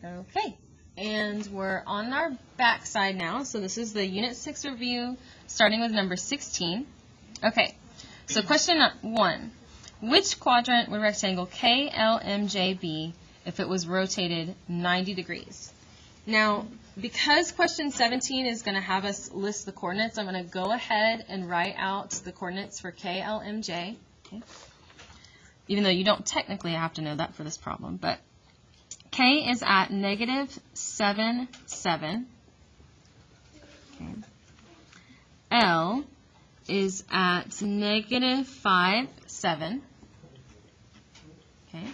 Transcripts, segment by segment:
Okay, and we're on our back side now. So this is the Unit 6 review, starting with number 16. Okay, so question 1. Which quadrant would rectangle KLMJ be if it was rotated 90 degrees? Now, because question 17 is going to have us list the coordinates, I'm going to go ahead and write out the coordinates for KLMJ. Okay. Even though you don't technically have to know that for this problem, but K is at -7, 7. Okay. L is at -5, 7. Okay.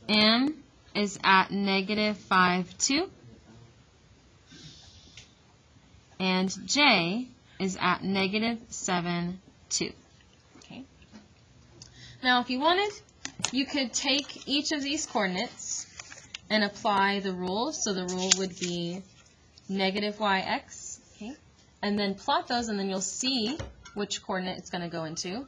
M is at -5, 2. And J is at -7, 2. Okay. Now, if you wanted, you could take each of these coordinates and apply the rule. So the rule would be -yx, okay? And then plot those, and then you'll see which coordinate it's going to go into.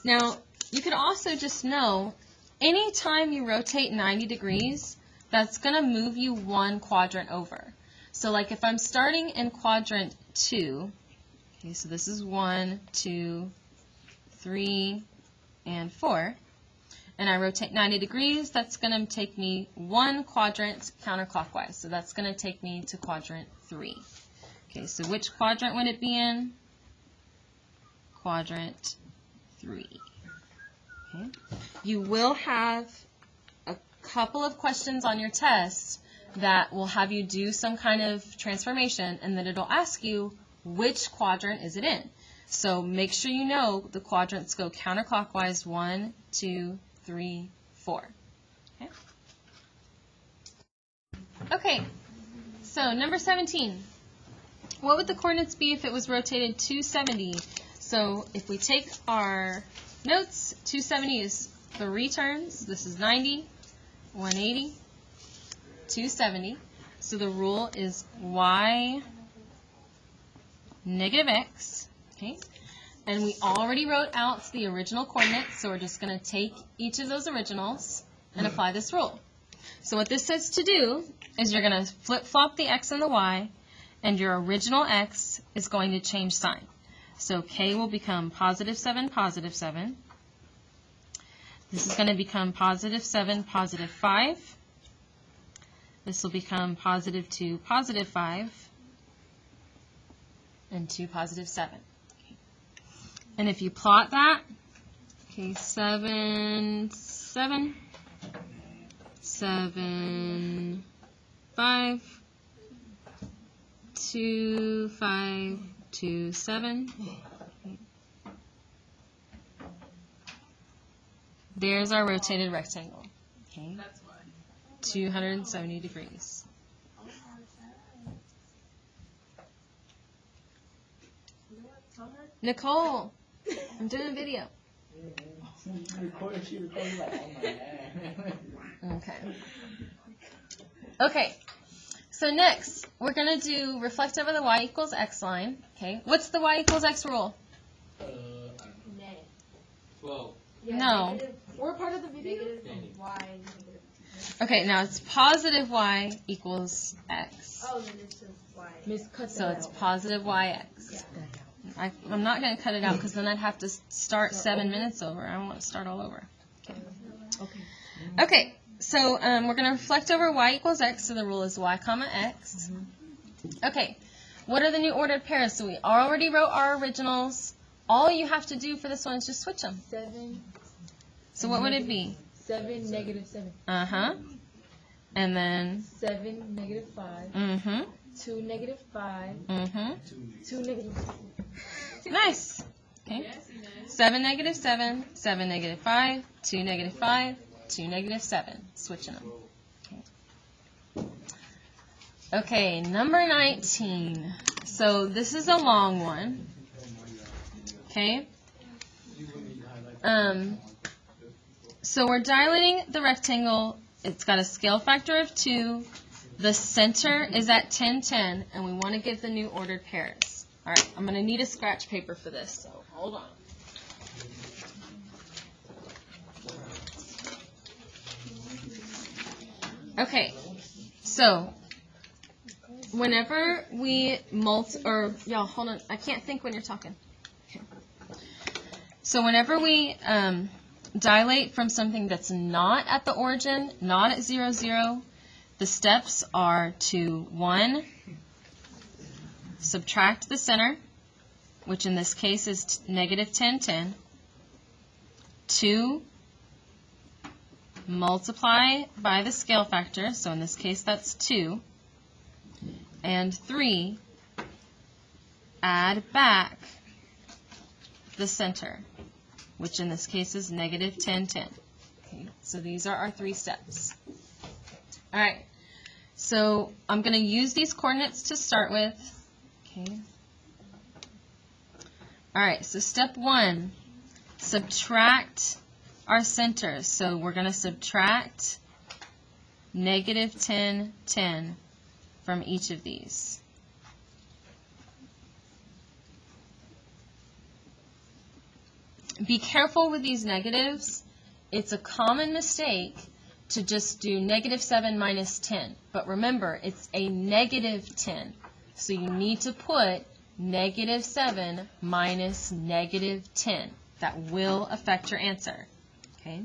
Now, you could also just know, anytime you rotate 90 degrees, that's going to move you one quadrant over. So like if I'm starting in quadrant 2, okay, so this is 1, 2, 3, and 4, and I rotate 90 degrees, that's going to take me one quadrant counterclockwise. So that's going to take me to quadrant 3. Okay, so which quadrant would it be in? Quadrant 3. Okay. You will have a couple of questions on your test that will have you do some kind of transformation, and then it'll ask you which quadrant is it in. So make sure you know the quadrants go counterclockwise: 1, 2, 3, 4. Okay. Okay, so number 17. What would the coordinates be if it was rotated 270? So if we take our notes, 270 is 3 turns. This is 90, 180, 270. So the rule is y -x. Okay. And we already wrote out the original coordinates, so we're just going to take each of those originals and apply this rule. So what this says to do is you're going to flip-flop the x and the y, and your original x is going to change sign. So k will become +7, +7. This is going to become +7, +5. This will become +2, +5. And 2, +7. And if you plot that, okay, 7, 7, 7, 5, 2, 5, 2, 7. There's our rotated rectangle. Okay, 270 degrees. Nicole, I'm doing a video. Okay. Okay. So next, we're going to do reflect over the y = x line. Okay. What's the y = x rule? 12. No. We're part of the video. Y. Okay, now it's +y = x. Oh, then it's just y. So it's +yx. I'm not going to cut it out because then I'd have to start 7 minutes over. I want to start all over. Okay. Okay, so we're going to reflect over y = x, so the rule is y, x. Okay, what are the new ordered pairs? So we already wrote our originals. All you have to do for this one is just switch them. 7. So what would it be? 7, -7. Uh-huh. And then? 7, -5. Mm-hmm. 2, -5. Mm-hmm. 2, -5. Nice. Okay. 7, -7, 7, -5, 2, -5, 2, -7. Switching them. Okay, number 19. So this is a long one. Okay. So we're dilating the rectangle. It's got a scale factor of 2. The center is at 10, 10, and we want to get the new ordered pairs. All right, I'm going to need a scratch paper for this, so hold on. Okay, so whenever we y'all, hold on, I can't think when you're talking. Okay. So whenever we dilate from something that's not at the origin, not at 0, 0, the steps are to 1, subtract the center, which in this case is negative 10, 10. 2, multiply by the scale factor, so in this case that's 2. And 3, add back the center, which in this case is negative 10, 10. Okay, so these are our 3 steps. All right, so I'm going to use these coordinates to start with. Okay. All right, so step 1, subtract our centers. So we're going to subtract negative 10, 10 from each of these. Be careful with these negatives. It's a common mistake to just do negative 7 minus 10. But remember, it's a negative 10. So you need to put negative 7 minus negative 10. That will affect your answer. Okay?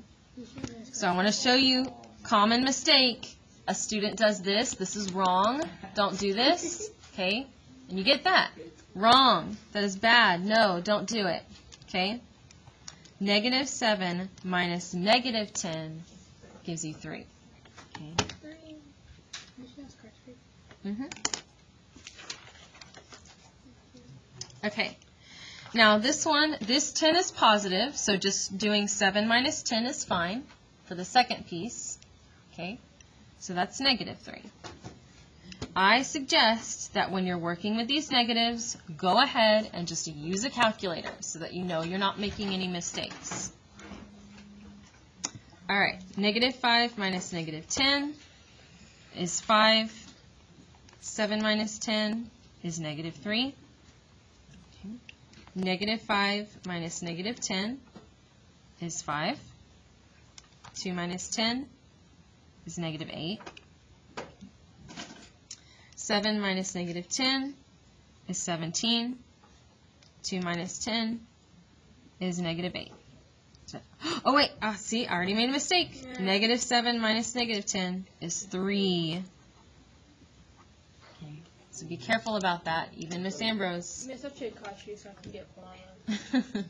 So I want to show you common mistake. A student does this. This is wrong. Don't do this. Okay? And you get that. Wrong. That is bad. No, don't do it. Okay? Negative 7 minus negative 10 gives you 3. Okay? Okay. Now this 10 is positive, so just doing 7 minus 10 is fine for the second piece. Okay? So that's negative 3. I suggest that when you're working with these negatives, go ahead and just use a calculator so that you know you're not making any mistakes. All right, negative 5 minus negative 10 is 5. 7 minus 10 is negative 3. Okay. Negative 5 minus negative 10 is 5. 2 minus 10 is negative 8. 7 minus negative 10 is 17. 2 minus 10 is negative 8. So, oh wait, see, I already made a mistake. Yeah. Negative 7 minus negative 10 is 3. Okay. So be careful about that, even Miss Ambrose. Miss, I'll check caught you so I can get one.